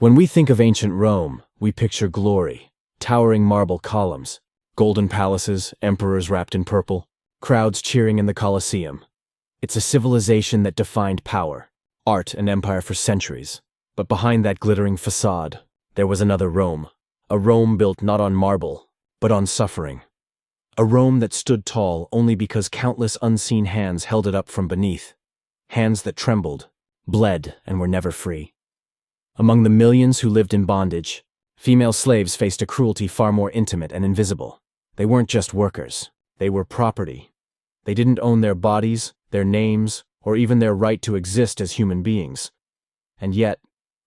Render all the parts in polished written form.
When we think of ancient Rome, we picture glory, towering marble columns, golden palaces, emperors wrapped in purple, crowds cheering in the Colosseum. It's a civilization that defined power, art, and empire for centuries. But behind that glittering facade, there was another Rome, a Rome built not on marble, but on suffering. A Rome that stood tall only because countless unseen hands held it up from beneath, hands that trembled, bled, and were never free. Among the millions who lived in bondage, female slaves faced a cruelty far more intimate and invisible. They weren't just workers, they were property. They didn't own their bodies, their names, or even their right to exist as human beings. And yet,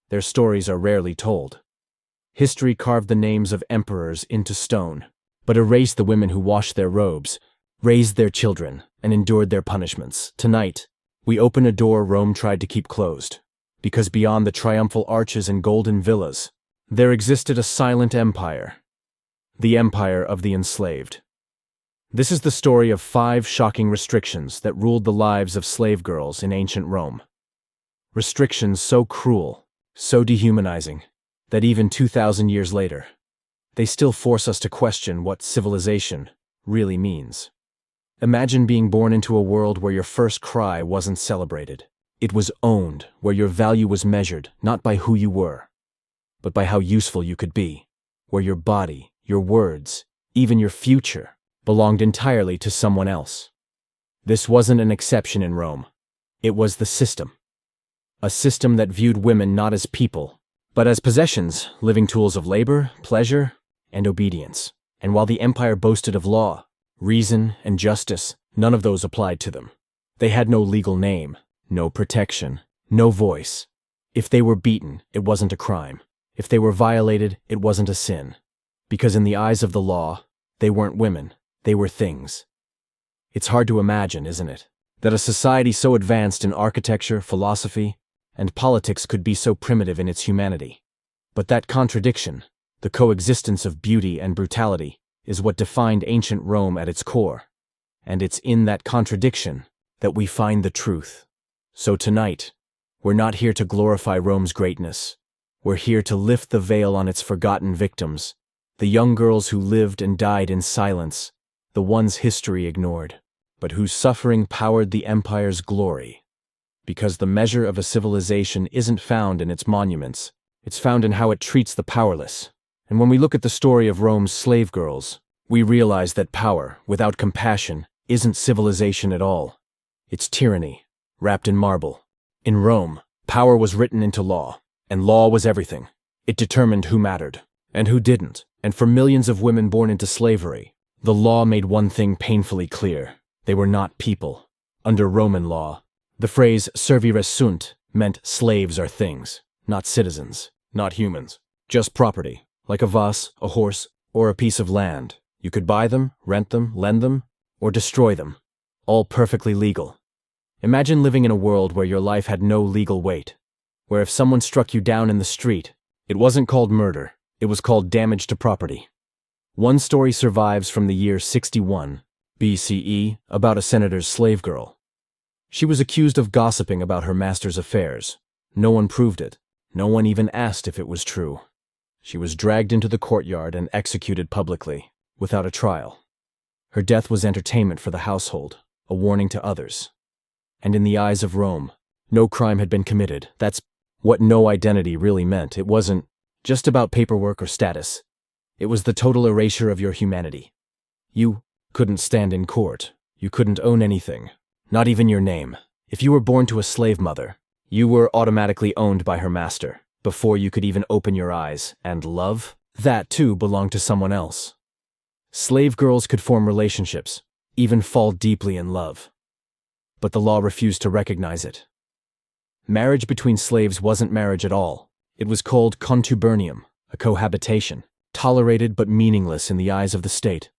their stories are rarely told. History carved the names of emperors into stone, but erased the women who washed their robes, raised their children, and endured their punishments. Tonight, we open a door Rome tried to keep closed, because beyond the triumphal arches and golden villas, there existed a silent empire, the empire of the enslaved. This is the story of 5 shocking restrictions that ruled the lives of slave girls in ancient Rome. Restrictions so cruel, so dehumanizing, that even 2,000 years later, they still force us to question what civilization really means. Imagine being born into a world where your first cry wasn't celebrated. It was owned, where your value was measured not by who you were, but by how useful you could be, where your body, your words, even your future, belonged entirely to someone else. This wasn't an exception in Rome. It was the system. A system that viewed women not as people, but as possessions, living tools of labor, pleasure, and obedience. And while the empire boasted of law, reason, and justice, none of those applied to them. They had no legal name, no protection, no voice. If they were beaten, it wasn't a crime. If they were violated, it wasn't a sin. Because in the eyes of the law, they weren't women, they were things. It's hard to imagine, isn't it, that a society so advanced in architecture, philosophy, and politics could be so primitive in its humanity. But that contradiction, the coexistence of beauty and brutality, is what defined ancient Rome at its core. And it's in that contradiction that we find the truth. So tonight, we're not here to glorify Rome's greatness. We're here to lift the veil on its forgotten victims, the young girls who lived and died in silence, the ones history ignored, but whose suffering powered the empire's glory. Because the measure of a civilization isn't found in its monuments, it's found in how it treats the powerless. And when we look at the story of Rome's slave girls, we realize that power, without compassion, isn't civilization at all. It's tyranny, wrapped in marble. In Rome, power was written into law, and law was everything. It determined who mattered, and who didn't. And for millions of women born into slavery, the law made one thing painfully clear. They were not people. Under Roman law, the phrase servires sunt meant slaves are things, not citizens, not humans, just property, like a vase, a horse, or a piece of land. You could buy them, rent them, lend them, or destroy them, all perfectly legal. Imagine living in a world where your life had no legal weight, where if someone struck you down in the street, it wasn't called murder, it was called damage to property. One story survives from the year 61 BCE about a senator's slave girl. She was accused of gossiping about her master's affairs. No one proved it. No one even asked if it was true. She was dragged into the courtyard and executed publicly, without a trial. Her death was entertainment for the household, a warning to others. And in the eyes of Rome, no crime had been committed. That's what no identity really meant. It wasn't just about paperwork or status. It was the total erasure of your humanity. You couldn't stand in court. You couldn't own anything, not even your name. If you were born to a slave mother, you were automatically owned by her master, before you could even open your eyes. And love? That too belonged to someone else. Slave girls could form relationships, even fall deeply in love. But the law refused to recognize it. Marriage between slaves wasn't marriage at all. It was called contubernium, a cohabitation, tolerated but meaningless in the eyes of the state.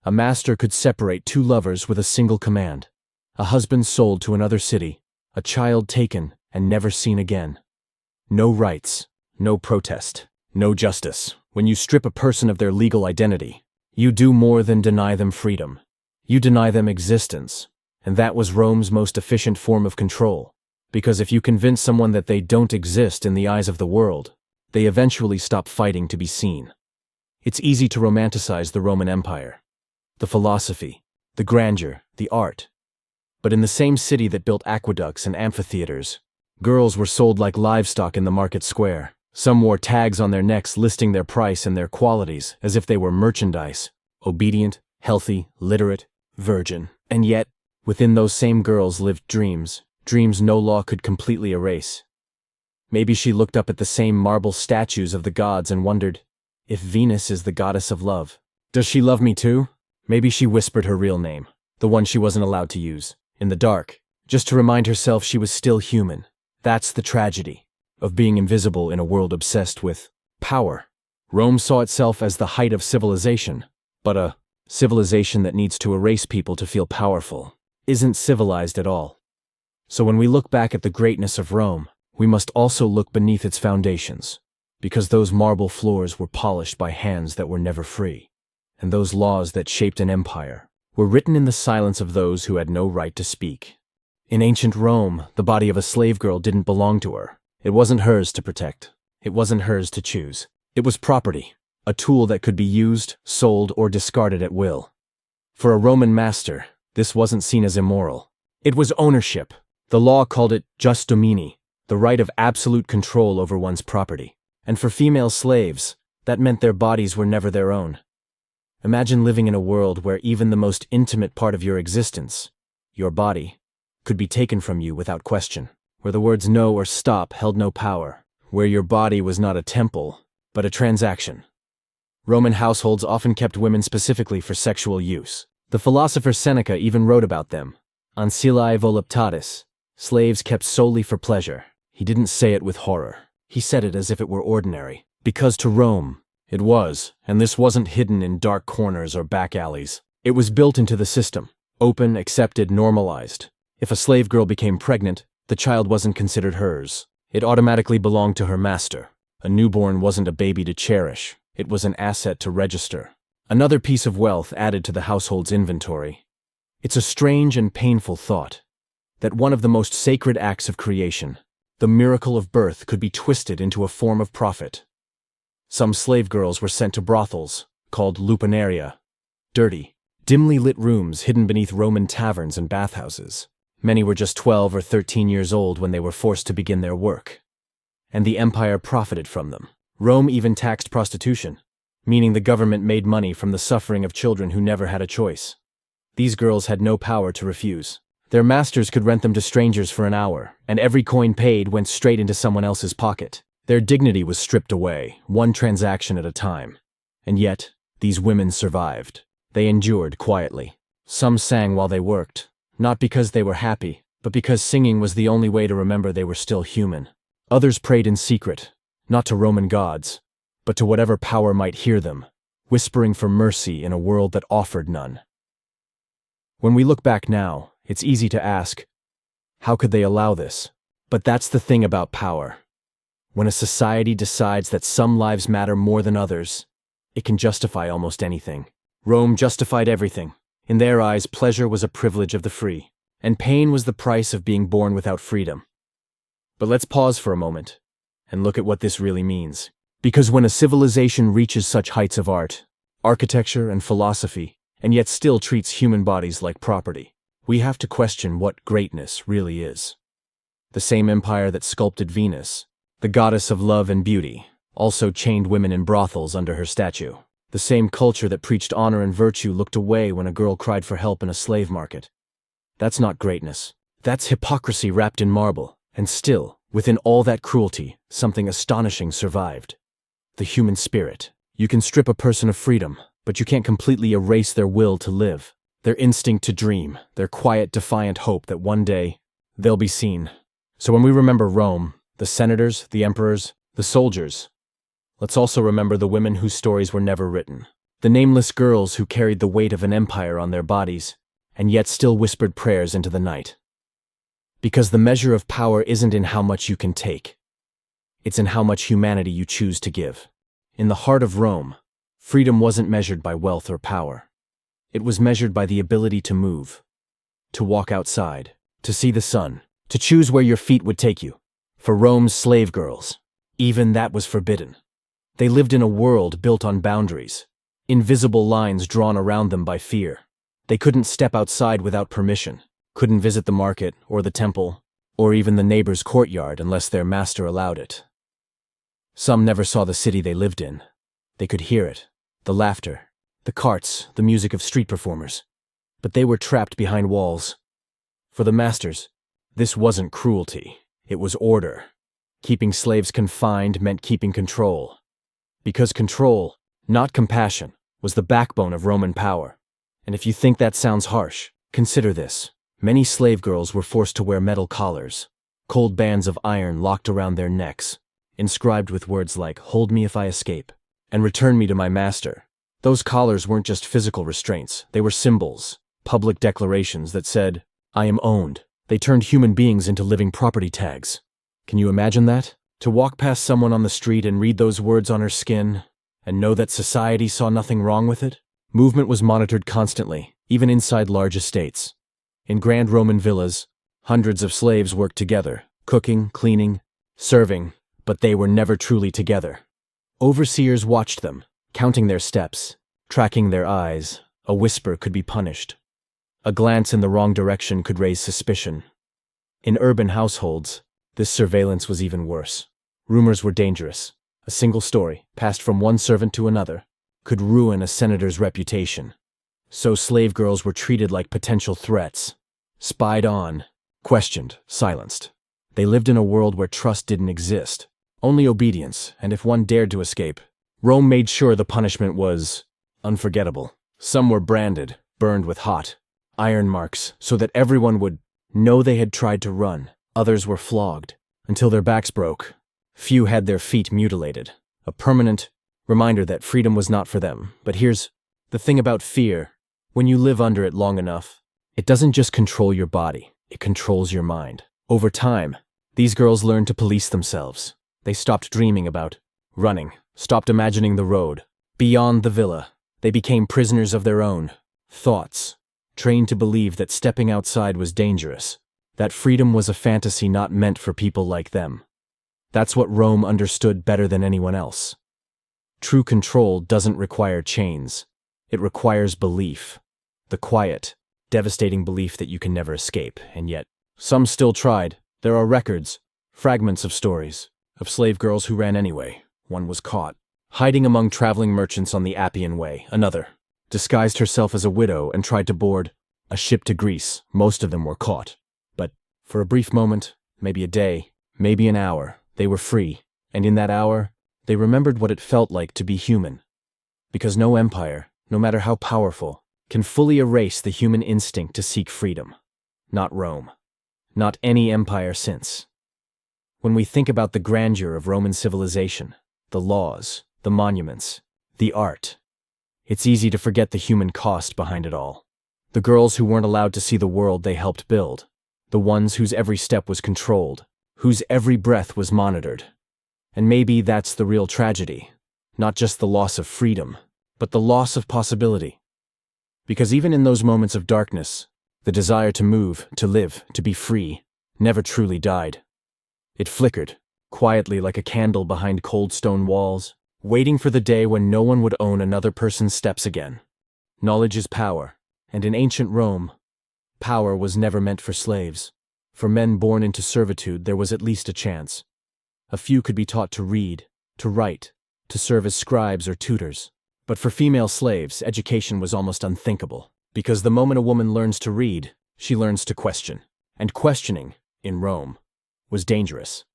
A master could separate 2 lovers with a single command. A husband sold to another city, a child taken and never seen again. No rights, no protest, no justice. When you strip a person of their legal identity, you do more than deny them freedom. You deny them existence. And that was Rome's most efficient form of control. Because if you convince someone that they don't exist in the eyes of the world, they eventually stop fighting to be seen. It's easy to romanticize the Roman Empire, the philosophy, the grandeur, the art. But in the same city that built aqueducts and amphitheaters, girls were sold like livestock in the market square. Some wore tags on their necks listing their price and their qualities as if they were merchandise: obedient, healthy, literate, virgin. And yet, within those same girls lived dreams no law could completely erase. Maybe she looked up at the same marble statues of the gods and wondered, if Venus is the goddess of love, does she love me too? Maybe she whispered her real name, the one she wasn't allowed to use, in the dark, just to remind herself she was still human. That's the tragedy of being invisible in a world obsessed with power. Rome saw itself as the height of civilization, but a civilization that needs to erase people to feel powerful isn't civilized at all. So when we look back at the greatness of Rome, we must also look beneath its foundations, because those marble floors were polished by hands that were never free, and those laws that shaped an empire were written in the silence of those who had no right to speak. In ancient Rome, the body of a slave girl didn't belong to her. It wasn't hers to protect. It wasn't hers to choose. It was property, a tool that could be used, sold, or discarded at will. For a Roman master, this wasn't seen as immoral. It was ownership. The law called it jus domini, the right of absolute control over one's property. And for female slaves, that meant their bodies were never their own. Imagine living in a world where even the most intimate part of your existence, your body, could be taken from you without question, where the words no or stop held no power, where your body was not a temple, but a transaction. Roman households often kept women specifically for sexual use. The philosopher Seneca even wrote about them. Ancillae voluptatis, slaves kept solely for pleasure. He didn't say it with horror. He said it as if it were ordinary, because to Rome, it was, and this wasn't hidden in dark corners or back alleys. It was built into the system, open, accepted, normalized. If a slave girl became pregnant, the child wasn't considered hers. It automatically belonged to her master. A newborn wasn't a baby to cherish. It was an asset to register. Another piece of wealth added to the household's inventory. It's a strange and painful thought that one of the most sacred acts of creation, the miracle of birth, could be twisted into a form of profit. Some slave girls were sent to brothels, called lupanaria, dirty, dimly lit rooms hidden beneath Roman taverns and bathhouses. Many were just 12 or 13 years old when they were forced to begin their work, and the empire profited from them. Rome even taxed prostitution, meaning the government made money from the suffering of children who never had a choice. These girls had no power to refuse. Their masters could rent them to strangers for an hour, and every coin paid went straight into someone else's pocket. Their dignity was stripped away, one transaction at a time. And yet, these women survived. They endured quietly. Some sang while they worked, not because they were happy, but because singing was the only way to remember they were still human. Others prayed in secret, not to Roman gods, but to whatever power might hear them, whispering for mercy in a world that offered none. When we look back now, it's easy to ask, how could they allow this? But that's the thing about power. When a society decides that some lives matter more than others, it can justify almost anything. Rome justified everything. In their eyes, pleasure was a privilege of the free, and pain was the price of being born without freedom. But let's pause for a moment and look at what this really means. Because when a civilization reaches such heights of art, architecture, and philosophy, and yet still treats human bodies like property, we have to question what greatness really is. The same empire that sculpted Venus, the goddess of love and beauty, also chained women in brothels under her statue. The same culture that preached honor and virtue looked away when a girl cried for help in a slave market. That's not greatness. That's hypocrisy wrapped in marble. And still, within all that cruelty, something astonishing survived. The human spirit. You can strip a person of freedom, but you can't completely erase their will to live, their instinct to dream, their quiet, defiant hope that one day they'll be seen. So when we remember Rome, the senators, the emperors, the soldiers, let's also remember the women whose stories were never written. The nameless girls who carried the weight of an empire on their bodies, and yet still whispered prayers into the night. Because the measure of power isn't in how much you can take. It's in how much humanity you choose to give. In the heart of Rome, freedom wasn't measured by wealth or power. It was measured by the ability to move, to walk outside, to see the sun, to choose where your feet would take you. For Rome's slave girls, Even that was forbidden. They lived in a world built on boundaries, invisible lines drawn around them by fear. They couldn't step outside without permission, couldn't visit the market or the temple, or even the neighbor's courtyard unless their master allowed it. Some never saw the city they lived in. They could hear it, the laughter, the carts, the music of street performers. But they were trapped behind walls. For the masters, this wasn't cruelty, it was order. Keeping slaves confined meant keeping control. Because control, not compassion, was the backbone of Roman power. And if you think that sounds harsh, consider this. Many slave girls were forced to wear metal collars, cold bands of iron locked around their necks, inscribed with words like, "Hold me if I escape," and "Return me to my master." Those collars weren't just physical restraints, they were symbols, public declarations that said, "I am owned." They turned human beings into living property tags. Can you imagine that? To walk past someone on the street and read those words on her skin, and know that society saw nothing wrong with it? Movement was monitored constantly, even inside large estates. In grand Roman villas, hundreds of slaves worked together, cooking, cleaning, serving, but they were never truly together. Overseers watched them, counting their steps, tracking their eyes. A whisper could be punished. A glance in the wrong direction could raise suspicion. In urban households, this surveillance was even worse. Rumors were dangerous. A single story, passed from one servant to another, could ruin a senator's reputation. So slave girls were treated like potential threats, spied on, questioned, silenced. They lived in a world where trust didn't exist, only obedience, and if one dared to escape, Rome made sure the punishment was unforgettable. Some were branded, burned with hot iron marks, so that everyone would know they had tried to run. Others were flogged, until their backs broke. Few had their feet mutilated, a permanent reminder that freedom was not for them. But here's the thing about fear. When you live under it long enough, it doesn't just control your body, it controls your mind. Over time, these girls learned to police themselves. They stopped dreaming about running, stopped imagining the road beyond the villa. They became prisoners of their own thoughts, trained to believe that stepping outside was dangerous, that freedom was a fantasy not meant for people like them. That's what Rome understood better than anyone else. True control doesn't require chains. It requires belief. The quiet, devastating belief that you can never escape, and yet, some still tried. There are records, fragments of stories, of slave girls who ran anyway. One was caught, hiding among traveling merchants on the Appian Way. Another disguised herself as a widow and tried to board a ship to Greece. Most of them were caught. But for a brief moment, maybe a day, maybe an hour, they were free. And in that hour, they remembered what it felt like to be human. Because no empire, no matter how powerful, can fully erase the human instinct to seek freedom. Not Rome. Not any empire since. When we think about the grandeur of Roman civilization, the laws, the monuments, the art, it's easy to forget the human cost behind it all. The girls who weren't allowed to see the world they helped build. The ones whose every step was controlled, whose every breath was monitored. And maybe that's the real tragedy. Not just the loss of freedom, but the loss of possibility. Because even in those moments of darkness, the desire to move, to live, to be free, never truly died. It flickered, quietly like a candle behind cold stone walls, waiting for the day when no one would own another person's steps again. Knowledge is power, and in ancient Rome, power was never meant for slaves. For men born into servitude, there was at least a chance. A few could be taught to read, to write, to serve as scribes or tutors. But for female slaves, education was almost unthinkable, because the moment a woman learns to read, she learns to question. And questioning, in Rome, was dangerous.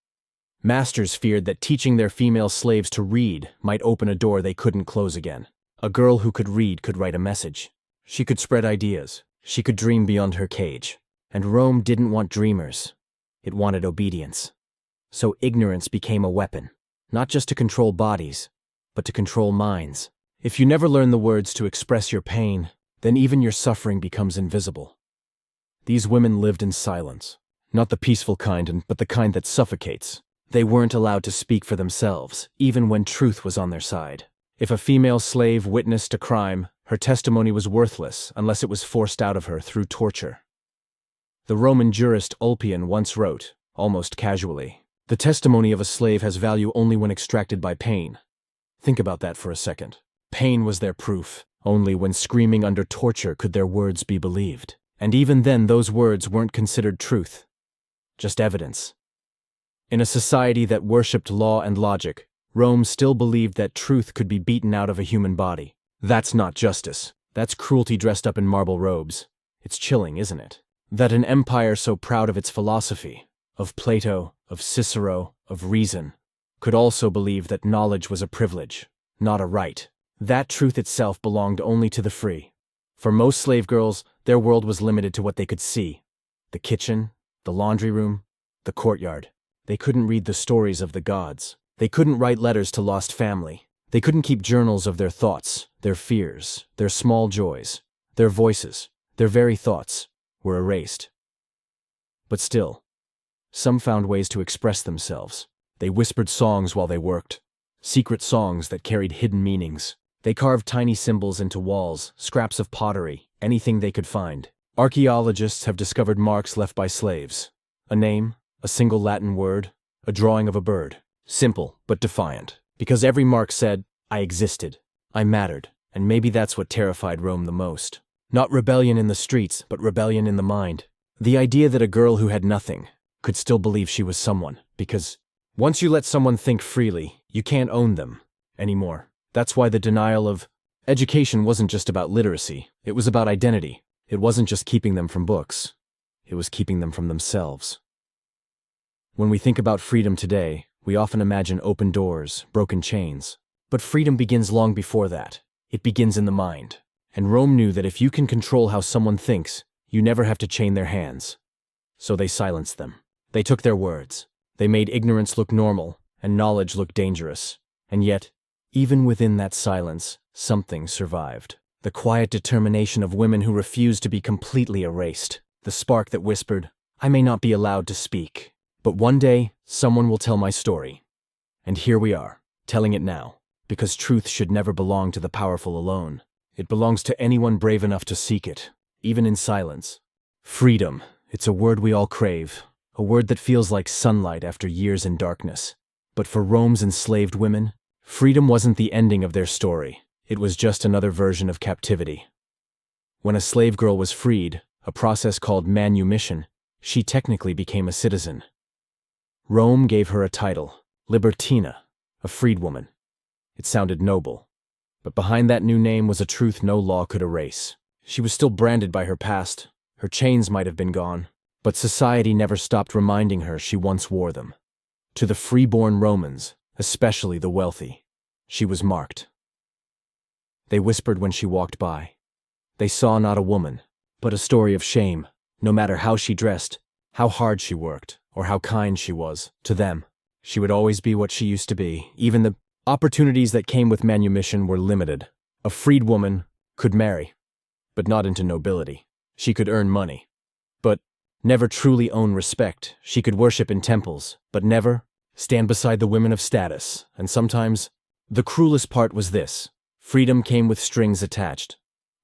Masters feared that teaching their female slaves to read might open a door they couldn't close again. A girl who could read could write a message. She could spread ideas. She could dream beyond her cage. And Rome didn't want dreamers. It wanted obedience. So ignorance became a weapon, not just to control bodies, but to control minds. If you never learn the words to express your pain, then even your suffering becomes invisible. These women lived in silence, not the peaceful kind, but the kind that suffocates. They weren't allowed to speak for themselves, even when truth was on their side. If a female slave witnessed a crime, her testimony was worthless unless it was forced out of her through torture. The Roman jurist Ulpian once wrote, almost casually, The testimony of a slave has value only when extracted by pain. Think about that for a second. Pain was their proof. Only when screaming under torture could their words be believed. And even then, those words weren't considered truth, just evidence. In a society that worshipped law and logic, Rome still believed that truth could be beaten out of a human body. That's not justice. That's cruelty dressed up in marble robes. It's chilling, isn't it? That an empire so proud of its philosophy, of Plato, of Cicero, of reason, could also believe that knowledge was a privilege, not a right. That truth itself belonged only to the free. For most slave girls, their world was limited to what they could see. The kitchen, the laundry room, the courtyard. They couldn't read the stories of the gods. They couldn't write letters to lost family. They couldn't keep journals of their thoughts, their fears, their small joys. Their voices, their very thoughts, were erased. But still, some found ways to express themselves. They whispered songs while they worked, secret songs that carried hidden meanings. They carved tiny symbols into walls, scraps of pottery, anything they could find. Archaeologists have discovered marks left by slaves. A name, a single Latin word, a drawing of a bird. Simple, but defiant. Because every mark said, I existed, I mattered, and maybe that's what terrified Rome the most. Not rebellion in the streets, but rebellion in the mind. The idea that a girl who had nothing could still believe she was someone, because once you let someone think freely, you can't own them anymore. That's why the denial of education wasn't just about literacy, it was about identity. It wasn't just keeping them from books, it was keeping them from themselves. When we think about freedom today, we often imagine open doors, broken chains. But freedom begins long before that. It begins in the mind. And Rome knew that if you can control how someone thinks, you never have to chain their hands. So they silenced them. They took their words. They made ignorance look normal, and knowledge look dangerous. And yet, even within that silence, something survived. The quiet determination of women who refused to be completely erased. The spark that whispered, I may not be allowed to speak, but one day, someone will tell my story. And here we are, telling it now. Because truth should never belong to the powerful alone. It belongs to anyone brave enough to seek it, even in silence. Freedom, it's a word we all crave, a word that feels like sunlight after years in darkness. But for Rome's enslaved women, freedom wasn't the ending of their story. It was just another version of captivity. When a slave girl was freed, a process called manumission, she technically became a citizen. Rome gave her a title, Libertina, a freedwoman. It sounded noble. But behind that new name was a truth no law could erase. She was still branded by her past. Her chains might have been gone, but society never stopped reminding her she once wore them. To the freeborn Romans, especially the wealthy, she was marked. They whispered when she walked by. They saw not a woman, but a story of shame. No matter how she dressed, how hard she worked, or how kind she was, to them, she would always be what she used to be. Even the opportunities that came with manumission were limited. A freed woman could marry, but not into nobility. She could earn money, but never truly own respect. She could worship in temples, but never stand beside the women of status. And sometimes, the cruelest part was this. Freedom came with strings attached.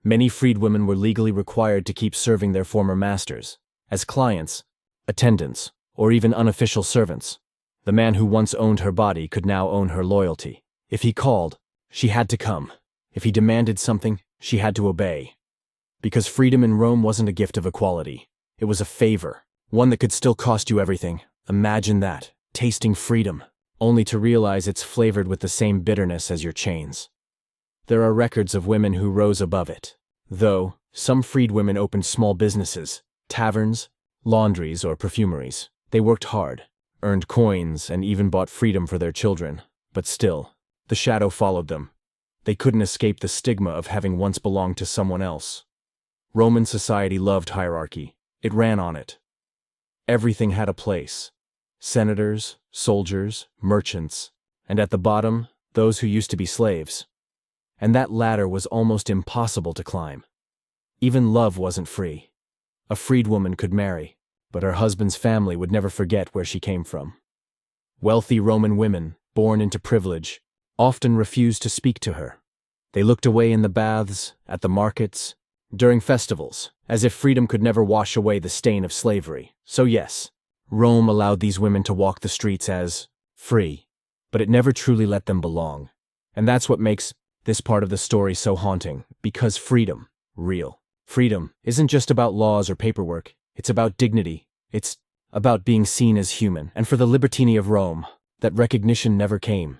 Many freed women were legally required to keep serving their former masters, as clients, attendants, or even unofficial servants. The man who once owned her body could now own her loyalty. If he called, she had to come. If he demanded something, she had to obey. Because freedom in Rome wasn't a gift of equality. It was a favor, one that could still cost you everything. Imagine that, tasting freedom, only to realize it's flavored with the same bitterness as your chains. There are records of women who rose above it. Though, some freed women opened small businesses, taverns, laundries, or perfumeries. They worked hard, earned coins, and even bought freedom for their children. But still, the shadow followed them. They couldn't escape the stigma of having once belonged to someone else. Roman society loved hierarchy. It ran on it. Everything had a place. Senators, soldiers, merchants, and at the bottom, those who used to be slaves. And that ladder was almost impossible to climb. Even love wasn't free. A freed woman could marry, but her husband's family would never forget where she came from. Wealthy Roman women, born into privilege, often refused to speak to her. They looked away in the baths, at the markets, during festivals, as if freedom could never wash away the stain of slavery. So yes, Rome allowed these women to walk the streets as free, but it never truly let them belong. And that's what makes this part of the story so haunting, because freedom, real freedom, isn't just about laws or paperwork. It's about dignity. It's about being seen as human. And for the libertini of Rome, that recognition never came.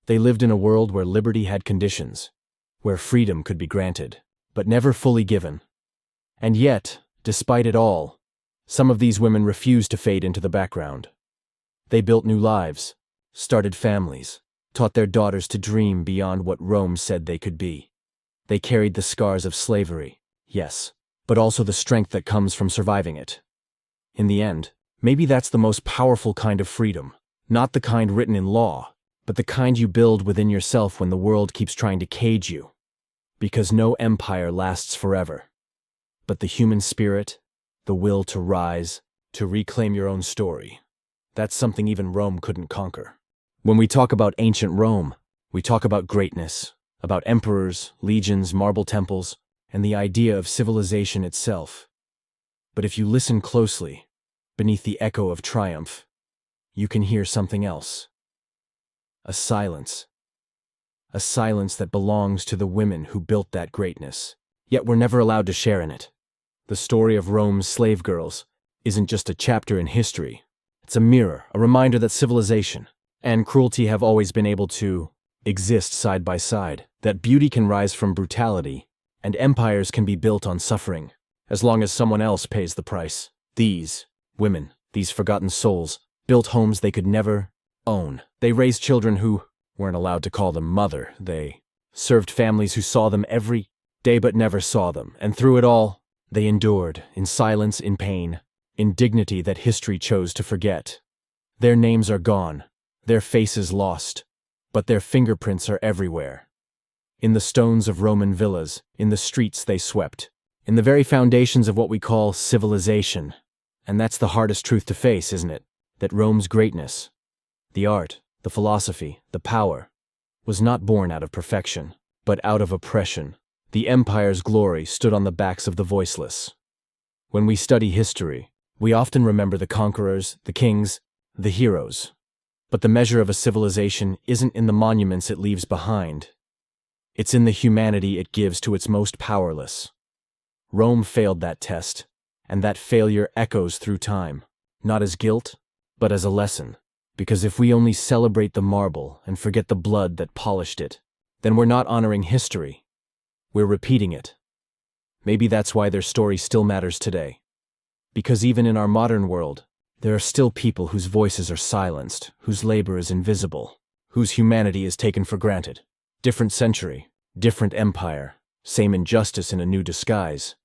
They lived in a world where liberty had conditions, where freedom could be granted, but never fully given. And yet, despite it all, some of these women refused to fade into the background. They built new lives, started families, taught their daughters to dream beyond what Rome said they could be. They carried the scars of slavery, yes, but also the strength that comes from surviving it. In the end, maybe that's the most powerful kind of freedom, not the kind written in law, but the kind you build within yourself when the world keeps trying to cage you. Because no empire lasts forever. But the human spirit, the will to rise, to reclaim your own story, that's something even Rome couldn't conquer. When we talk about ancient Rome, we talk about greatness, about emperors, legions, marble temples, and the idea of civilization itself. But if you listen closely, beneath the echo of triumph, you can hear something else. A silence. A silence that belongs to the women who built that greatness, yet were never allowed to share in it. The story of Rome's slave girls isn't just a chapter in history. It's a mirror, a reminder that civilization and cruelty have always been able to exist side by side, that beauty can rise from brutality, and empires can be built on suffering, as long as someone else pays the price. These women, these forgotten souls, built homes they could never own. They raised children who weren't allowed to call them mother. They served families who saw them every day but never saw them. And through it all, they endured, in silence, in pain, in dignity that history chose to forget. Their names are gone, their faces lost, but their fingerprints are everywhere. In the stones of Roman villas, in the streets they swept, in the very foundations of what we call civilization. And that's the hardest truth to face, isn't it? That Rome's greatness, the art, the philosophy, the power, was not born out of perfection, but out of oppression. The empire's glory stood on the backs of the voiceless. When we study history, we often remember the conquerors, the kings, the heroes. But the measure of a civilization isn't in the monuments it leaves behind. It's in the humanity it gives to its most powerless. Rome failed that test, and that failure echoes through time, not as guilt, but as a lesson. Because if we only celebrate the marble and forget the blood that polished it, then we're not honoring history. We're repeating it. Maybe that's why their story still matters today. Because even in our modern world, there are still people whose voices are silenced, whose labor is invisible, whose humanity is taken for granted. Different century, different empire, same injustice in a new disguise.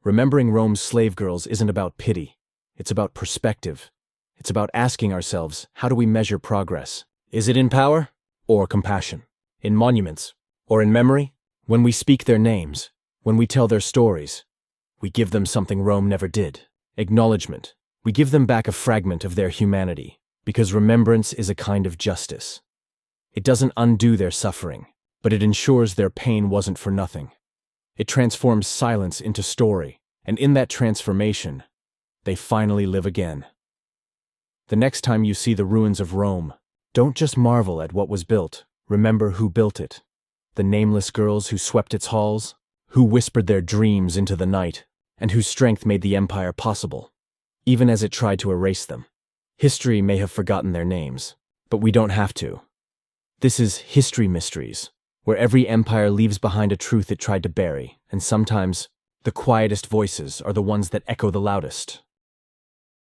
Remembering Rome's slave girls isn't about pity. It's about perspective. It's about asking ourselves, how do we measure progress? Is it in power or compassion? In monuments or in memory? When we speak their names, when we tell their stories, we give them something Rome never did. Acknowledgement. We give them back a fragment of their humanity, because remembrance is a kind of justice. It doesn't undo their suffering, but it ensures their pain wasn't for nothing. It transforms silence into story, and in that transformation, they finally live again. The next time you see the ruins of Rome, don't just marvel at what was built. Remember who built it. The nameless girls who swept its halls, who whispered their dreams into the night, and whose strength made the empire possible, even as it tried to erase them. History may have forgotten their names, but we don't have to. This is History Mysteries, where every empire leaves behind a truth it tried to bury, and sometimes the quietest voices are the ones that echo the loudest.